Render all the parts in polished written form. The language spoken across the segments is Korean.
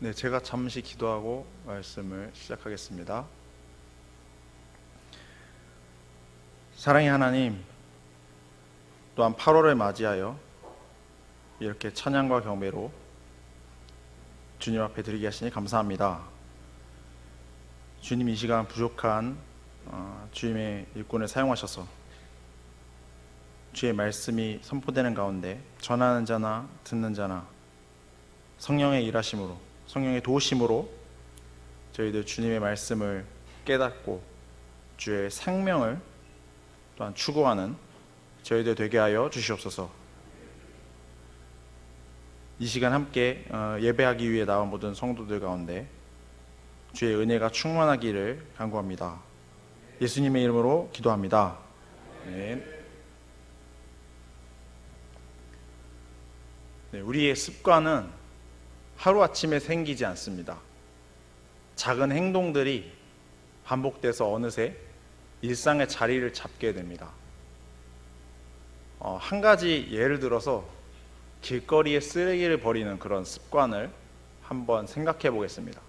네, 제가 잠시 기도하고 말씀을 시작하겠습니다. 사랑의 하나님, 또한 8월을 맞이하여 이렇게 찬양과 경배로 주님 앞에 드리게 하시니 감사합니다. 주님, 이 시간 부족한 주님의 일꾼을 사용하셔서 주의 말씀이 선포되는 가운데 전하는 자나 듣는 자나 성령의 일하심으로, 성령의 도우심으로 저희들 주님의 말씀을 깨닫고 주의 생명을 또한 추구하는 저희들 되게 하여 주시옵소서. 이 시간 함께 예배하기 위해 나온 모든 성도들 가운데 주의 은혜가 충만하기를 간구합니다. 예수님의 이름으로 기도합니다. 아멘. 네, 우리의 습관은 하루아침에 생기지 않습니다. 작은 행동들이 반복돼서 어느새 일상의 자리를 잡게 됩니다. 한 가지 예를 들어서 길거리에 쓰레기를 버리는 그런 습관을 한번 생각해 보겠습니다.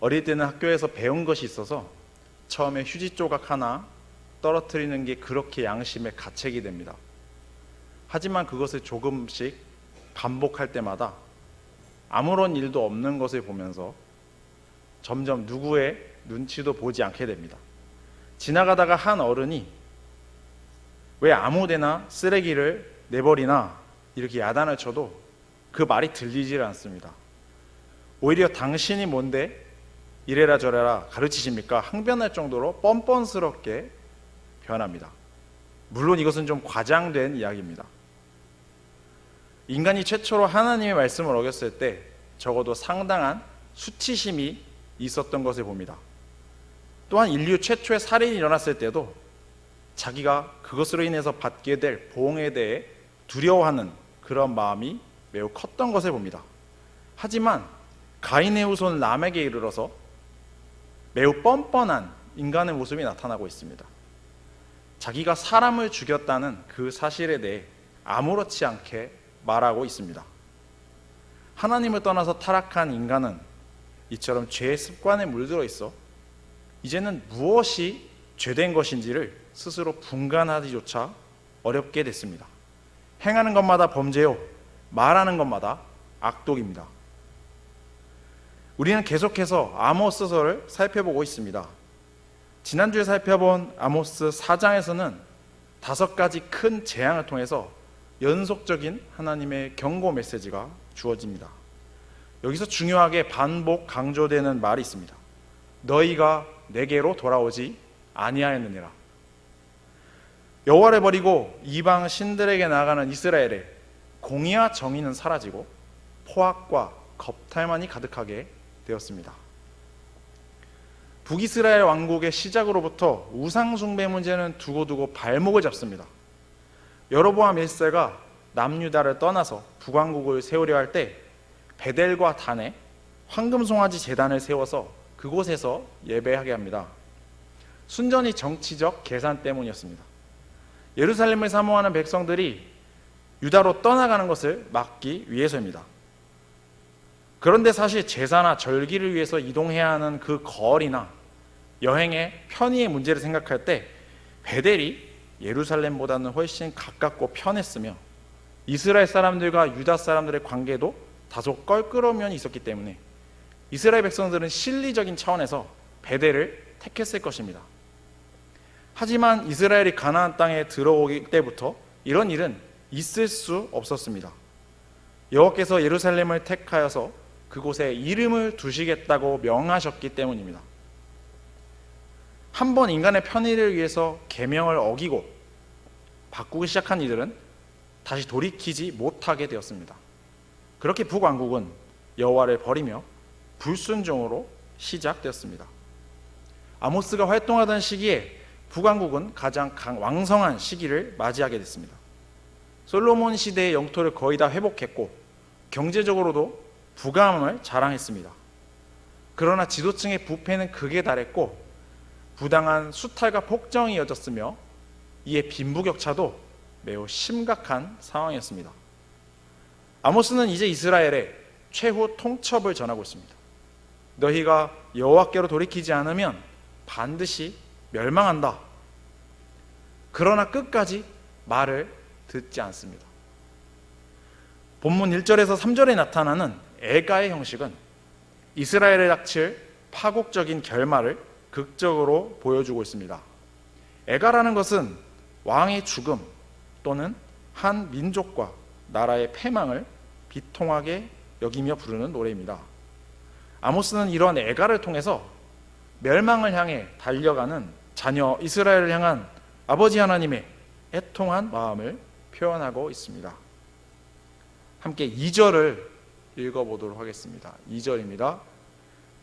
어릴 때는 학교에서 배운 것이 있어서 처음에 휴지 조각 하나 떨어뜨리는 게 그렇게 양심에 가책이 됩니다. 하지만 그것을 조금씩 반복할 때마다 아무런 일도 없는 것을 보면서 점점 누구의 눈치도 보지 않게 됩니다. 지나가다가 한 어른이 왜 아무데나 쓰레기를 내버리나 이렇게 야단을 쳐도 그 말이 들리질 않습니다. 오히려 당신이 뭔데 이래라 저래라 가르치십니까? 항변할 정도로 뻔뻔스럽게 변합니다. 물론 이것은 좀 과장된 이야기입니다. 인간이 최초로 하나님의 말씀을 어겼을 때 적어도 상당한 수치심이 있었던 것을 봅니다. 또한 인류 최초의 살인이 일어났을 때도 자기가 그것으로 인해서 받게 될 보응에 대해 두려워하는 그런 마음이 매우 컸던 것을 봅니다. 하지만 가인의 후손 람에게 이르러서 매우 뻔뻔한 인간의 모습이 나타나고 있습니다. 자기가 사람을 죽였다는 그 사실에 대해 아무렇지 않게 말하고 있습니다. 하나님을 떠나서 타락한 인간은 이처럼 죄의 습관에 물들어 있어 이제는 무엇이 죄된 것인지를 스스로 분간하기조차 어렵게 됐습니다. 행하는 것마다 범죄요, 말하는 것마다 악독입니다. 우리는 계속해서 아모스서를 살펴보고 있습니다. 지난주에 살펴본 아모스 4장에서는 5가지 큰 재앙을 통해서 연속적인 하나님의 경고 메시지가 주어집니다. 여기서 중요하게 반복 강조되는 말이 있습니다. 너희가 내게로 돌아오지 아니하였느니라. 여호와를 버리고 이방 신들에게 나아가는 이스라엘의 공의와 정의는 사라지고 포악과 겁탈만이 가득하게 되었습니다. 북이스라엘 왕국의 시작으로부터 우상 숭배 문제는 두고두고 발목을 잡습니다. 여로보암 1세가 남유다를 떠나서 북왕국을 세우려 할 때 베델과 단에 황금송아지 제단을 세워서 그곳에서 예배하게 합니다. 순전히 정치적 계산 때문이었습니다. 예루살렘을 사모하는 백성들이 유다로 떠나가는 것을 막기 위해서입니다. 그런데 사실 제사나 절기를 위해서 이동해야 하는 그 거리나 여행의 편의의 문제를 생각할 때 베델이 예루살렘보다는 훨씬 가깝고 편했으며 이스라엘 사람들과 유다 사람들의 관계도 다소 껄끄러운 면이 있었기 때문에 이스라엘 백성들은 실리적인 차원에서 베델을 택했을 것입니다. 하지만 이스라엘이 가나안 땅에 들어오기 때부터 이런 일은 있을 수 없었습니다. 여호와께서 예루살렘을 택하여서 그곳에 이름을 두시겠다고 명하셨기 때문입니다. 한번 인간의 편의를 위해서 계명을 어기고 바꾸기 시작한 이들은 다시 돌이키지 못하게 되었습니다. 그렇게 북왕국은 여호와를 버리며 불순종으로 시작되었습니다. 아모스가 활동하던 시기에 북왕국은 가장 왕성한 시기를 맞이하게 됐습니다. 솔로몬 시대의 영토를 거의 다 회복했고 경제적으로도 부강함을 자랑했습니다. 그러나 지도층의 부패는 극에 달했고 부당한 수탈과 폭정이 이어졌으며 이에 빈부격차도 매우 심각한 상황이었습니다. 아모스는 이제 이스라엘에 최후 통첩을 전하고 있습니다. 너희가 여호와께로 돌이키지 않으면 반드시 멸망한다. 그러나 끝까지 말을 듣지 않습니다. 본문 1절에서 3절에 나타나는 애가의 형식은 이스라엘에 닥칠 파국적인 결말을 극적으로 보여주고 있습니다. 애가라는 것은 왕의 죽음 또는 한 민족과 나라의 패망을 비통하게 여기며 부르는 노래입니다. 아모스는 이러한 애가를 통해서 멸망을 향해 달려가는 자녀 이스라엘을 향한 아버지 하나님의 애통한 마음을 표현하고 있습니다. 함께 2절을 읽어보도록 하겠습니다. 2절입니다.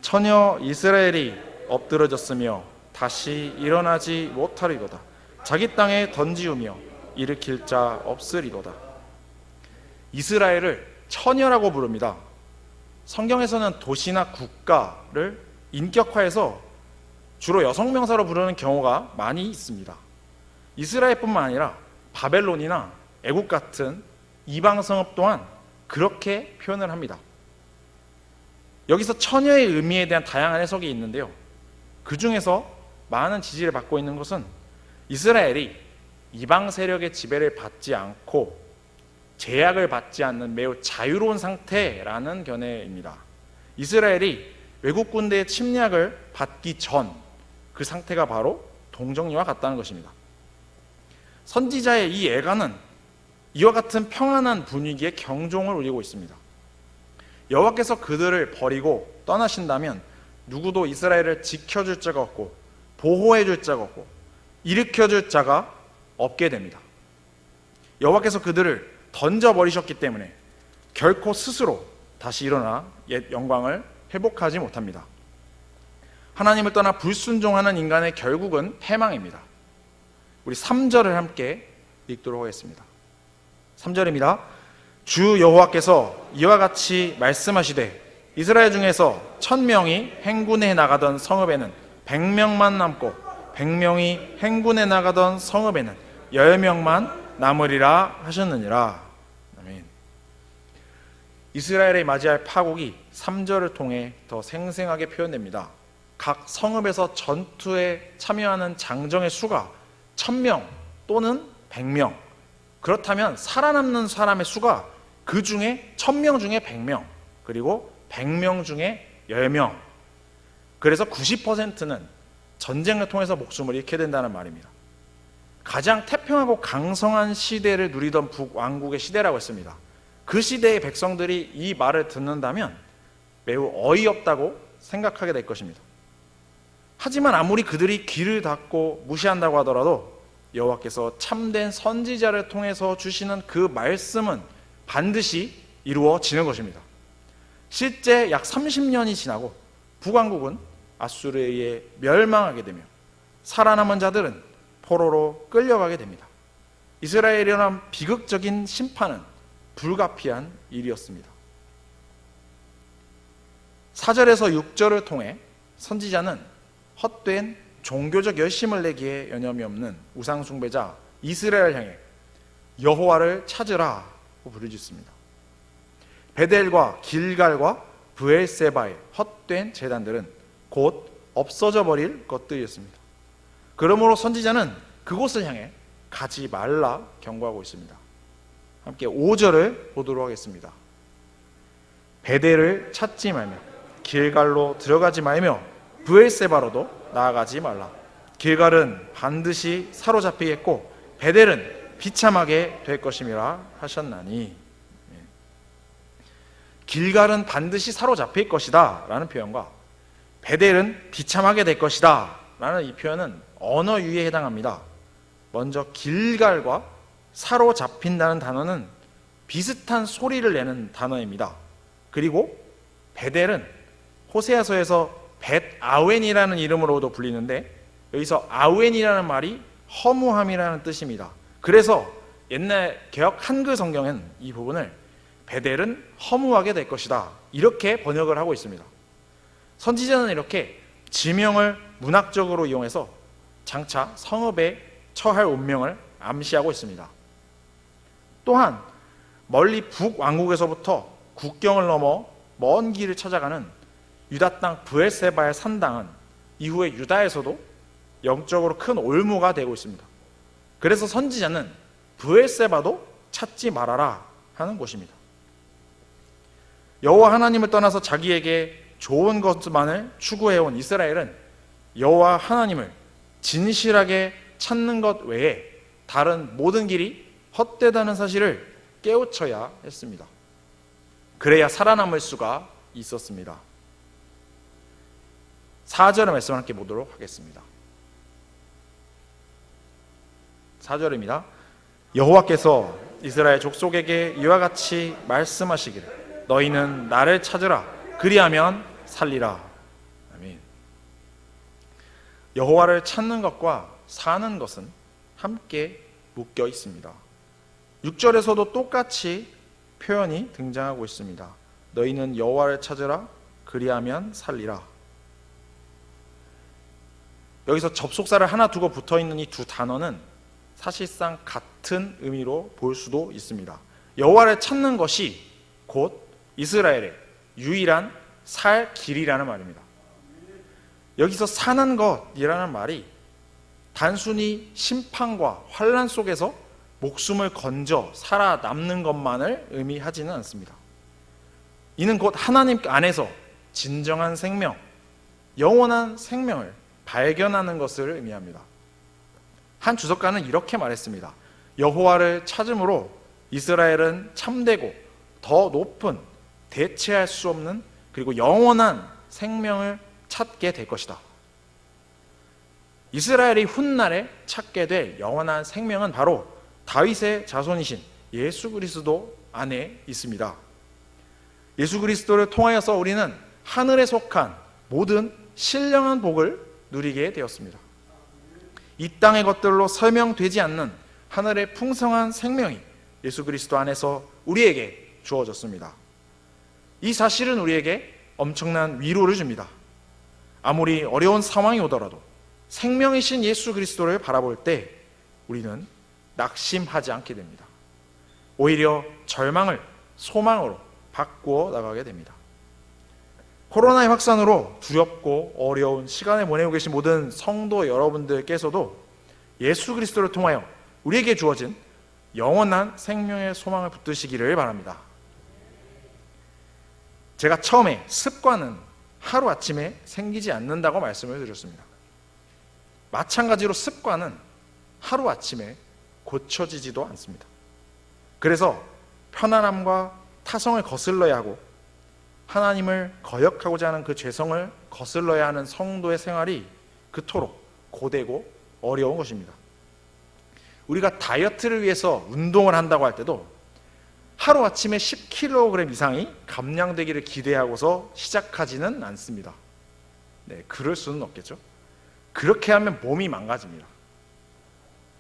처녀 이스라엘이 엎드러졌으며 다시 일어나지 못하리로다. 자기 땅에 던지우며 일으킬 자 없으리로다. 이스라엘을 처녀라고 부릅니다. 성경에서는 도시나 국가를 인격화해서 주로 여성 명사로 부르는 경우가 많이 있습니다. 이스라엘뿐만 아니라 바벨론이나 애국 같은 이방 성읍 또한 그렇게 표현을 합니다. 여기서 처녀의 의미에 대한 다양한 해석이 있는데요, 그 중에서 많은 지지를 받고 있는 것은 이스라엘이 이방 세력의 지배를 받지 않고 제약을 받지 않는 매우 자유로운 상태라는 견해입니다. 이스라엘이 외국 군대의 침략을 받기 전 그 상태가 바로 동정리와 같다는 것입니다. 선지자의 이 애가는 이와 같은 평안한 분위기에 경종을 울리고 있습니다. 여호와께서 그들을 버리고 떠나신다면 누구도 이스라엘을 지켜줄 자가 없고 보호해줄 자가 없고 일으켜줄 자가 없게 됩니다. 여호와께서 그들을 던져버리셨기 때문에 결코 스스로 다시 일어나 옛 영광을 회복하지 못합니다. 하나님을 떠나 불순종하는 인간의 결국은 패망입니다. 우리 3절을 함께 읽도록 하겠습니다. 3절입니다. 주 여호와께서 이와 같이 말씀하시되 이스라엘 중에서 1000명이 행군해 나가던 성읍에는 100명만 남고 100명이 행군해 나가던 성읍에는 10명만 남으리라 하셨느니라. 아멘. 이스라엘의 맞이할 파국이 3절을 통해 더 생생하게 표현됩니다. 각 성읍에서 전투에 참여하는 장정의 수가 1000명 또는 100명, 그렇다면 살아남는 사람의 수가 그 중에 1000명 중에 100명, 그리고 100명 중에 10명, 그래서 90%는 전쟁을 통해서 목숨을 잃게 된다는 말입니다. 가장 태평하고 강성한 시대를 누리던 북왕국의 시대라고 했습니다. 그 시대의 백성들이 이 말을 듣는다면 매우 어이없다고 생각하게 될 것입니다. 하지만 아무리 그들이 귀를 닫고 무시한다고 하더라도 여호와께서 참된 선지자를 통해서 주시는 그 말씀은 반드시 이루어지는 것입니다. 실제 약 30년이 지나고 북왕국은 아수르에 의해 멸망하게 되며 살아남은 자들은 포로로 끌려가게 됩니다. 이스라엘에 일어난 비극적인 심판은 불가피한 일이었습니다. 4절에서 6절을 통해 선지자는 헛된 종교적 열심을 내기에 여념이 없는 우상 숭배자 이스라엘을 향해 여호와를 찾으라고 부르짖습니다. 베델과 길갈과 브엘세바의 헛된 제단들은 곧 없어져 버릴 것들이었습니다. 그러므로 선지자는 그곳을 향해 가지 말라 경고하고 있습니다. 함께 5절을 보도록 하겠습니다. 베델을 찾지 말며 길갈로 들어가지 말며 브엘세바로도 나아가지 말라. 길갈은 반드시 사로잡히겠고 베델은 비참하게 될 것임이라 하셨나니. 길갈은 반드시 사로잡힐 것이다 라는 표현과 베델은 비참하게 될 것이다 라는 이 표현은 언어 유희에 해당합니다. 먼저 길갈과 사로잡힌다는 단어는 비슷한 소리를 내는 단어입니다. 그리고 베델은 호세아서에서 벳 아웬이라는 이름으로도 불리는데 여기서 아웬이라는 말이 허무함이라는 뜻입니다. 그래서 옛날 개역 한글 성경엔 이 부분을 베델은 허무하게 될 것이다 이렇게 번역을 하고 있습니다. 선지자는 이렇게 지명을 문학적으로 이용해서 장차 성읍에 처할 운명을 암시하고 있습니다. 또한 멀리 북왕국에서부터 국경을 넘어 먼 길을 찾아가는 유다 땅 브엘세바의 산당은 이후에 유다에서도 영적으로 큰 올무가 되고 있습니다. 그래서 선지자는 브엘세바도 찾지 말아라 하는 곳입니다. 여호와 하나님을 떠나서 자기에게 좋은 것만을 추구해온 이스라엘은 여호와 하나님을 진실하게 찾는 것 외에 다른 모든 길이 헛되다는 사실을 깨우쳐야 했습니다. 그래야 살아남을 수가 있었습니다. 4절의 말씀을 함께 보도록 하겠습니다. 4절입니다. 여호와께서 이스라엘 족속에게 이와 같이 말씀하시기를 너희는 나를 찾으라 그리하면 살리라. 아멘. 여호와를 찾는 것과 사는 것은 함께 묶여 있습니다. 6절에서도 똑같이 표현이 등장하고 있습니다. 너희는 여호와를 찾으라 그리하면 살리라. 여기서 접속사를 하나 두고 붙어있는 이 두 단어는 사실상 같은 의미로 볼 수도 있습니다. 여호와를 찾는 것이 곧 이스라엘의 유일한 살 길이라는 말입니다. 여기서 사는 것이라는 말이 단순히 심판과 환난 속에서 목숨을 건져 살아남는 것만을 의미하지는 않습니다. 이는 곧 하나님 안에서 진정한 생명, 영원한 생명을 발견하는 것을 의미합니다. 한 주석가는 이렇게 말했습니다. 여호와를 찾음으로 이스라엘은 참되고 더 높은 대체할 수 없는 그리고 영원한 생명을 찾게 될 것이다. 이스라엘이 훗날에 찾게 될 영원한 생명은 바로 다윗의 자손이신 예수 그리스도 안에 있습니다. 예수 그리스도를 통하여서 우리는 하늘에 속한 모든 신령한 복을 누리게 되었습니다. 이 땅의 것들로 설명되지 않는 하늘의 풍성한 생명이 예수 그리스도 안에서 우리에게 주어졌습니다. 이 사실은 우리에게 엄청난 위로를 줍니다. 아무리 어려운 상황이 오더라도 생명이신 예수 그리스도를 바라볼 때 우리는 낙심하지 않게 됩니다. 오히려 절망을 소망으로 바꾸어 나가게 됩니다. 코로나의 확산으로 두렵고 어려운 시간을 보내고 계신 모든 성도 여러분들께서도 예수 그리스도를 통하여 우리에게 주어진 영원한 생명의 소망을 붙드시기를 바랍니다. 제가 처음에 습관은 하루아침에 생기지 않는다고 말씀을 드렸습니다. 마찬가지로 습관은 하루아침에 고쳐지지도 않습니다. 그래서 편안함과 타성을 거슬러야 하고 하나님을 거역하고자 하는 그 죄성을 거슬러야 하는 성도의 생활이 그토록 고되고 어려운 것입니다. 우리가 다이어트를 위해서 운동을 한다고 할 때도 하루아침에 10kg 이상이 감량되기를 기대하고서 시작하지는 않습니다. 네, 그럴 수는 없겠죠. 그렇게 하면 몸이 망가집니다.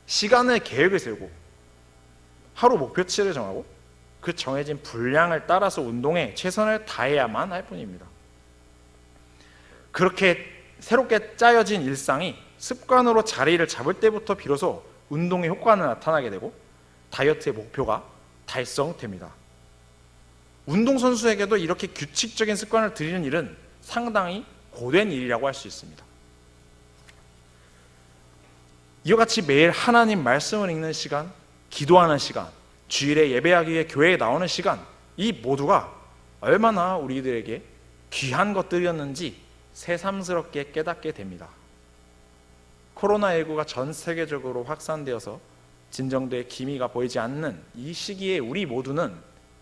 시간을 계획을 세우고 하루 목표치를 정하고 그 정해진 분량을 따라서 운동에 최선을 다해야만 할 뿐입니다. 그렇게 새롭게 짜여진 일상이 습관으로 자리를 잡을 때부터 비로소 운동의 효과는 나타나게 되고 다이어트의 목표가 달성됩니다. 운동선수에게도 이렇게 규칙적인 습관을 들이는 일은 상당히 고된 일이라고 할 수 있습니다. 이와 같이 매일 하나님 말씀을 읽는 시간, 기도하는 시간, 주일에 예배하기 위해 교회에 나오는 시간, 이 모두가 얼마나 우리들에게 귀한 것들이었는지 새삼스럽게 깨닫게 됩니다. 코로나19가 전 세계적으로 확산되어서 진정될 기미가 보이지 않는 이 시기에 우리 모두는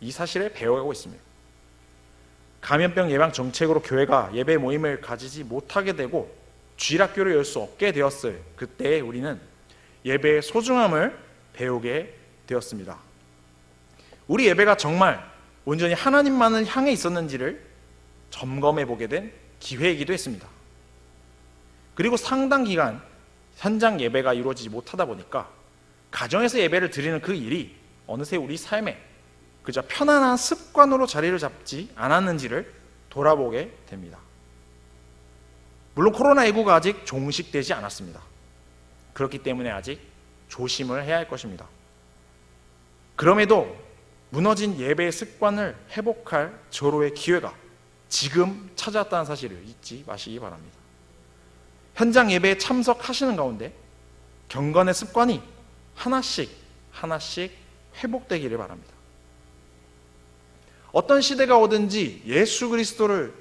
이 사실을 배워가고 있습니다. 감염병 예방 정책으로 교회가 예배 모임을 가지지 못하게 되고 주일학교를 열 수 없게 되었을 그때에 우리는 예배의 소중함을 배우게 되었습니다. 우리 예배가 정말 온전히 하나님만을 향해 있었는지를 점검해 보게 된 기회이기도 했습니다. 그리고 상당 기간 현장 예배가 이루어지지 못하다 보니까 가정에서 예배를 드리는 그 일이 어느새 우리 삶에 그저 편안한 습관으로 자리를 잡지 않았는지를 돌아보게 됩니다. 물론 코로나19가 아직 종식되지 않았습니다. 그렇기 때문에 아직 조심을 해야 할 것입니다. 그럼에도 무너진 예배의 습관을 회복할 절호의 기회가 지금 찾아왔다는 사실을 잊지 마시기 바랍니다. 현장 예배에 참석하시는 가운데 경건의 습관이 하나씩 회복되기를 바랍니다. 어떤 시대가 오든지 예수 그리스도를,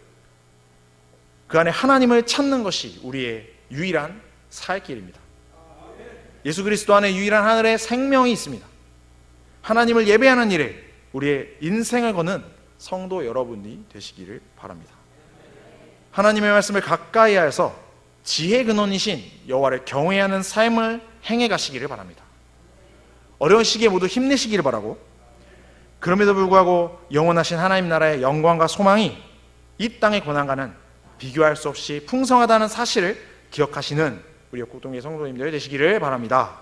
그 안에 하나님을 찾는 것이 우리의 유일한 살 길입니다. 예수 그리스도 안에 유일한 하늘의 생명이 있습니다. 하나님을 예배하는 일에 우리의 인생을 거는 성도 여러분이 되시기를 바랍니다. 하나님의 말씀을 가까이 하여서 지혜 근원이신 여호와를 경외하는 삶을 행해 가시기를 바랍니다. 어려운 시기에 모두 힘내시기를 바라고, 그럼에도 불구하고 영원하신 하나님 나라의 영광과 소망이 이 땅의 고난과는 비교할 수 없이 풍성하다는 사실을 기억하시는 우리 역곡동의 성도님들 되시기를 바랍니다.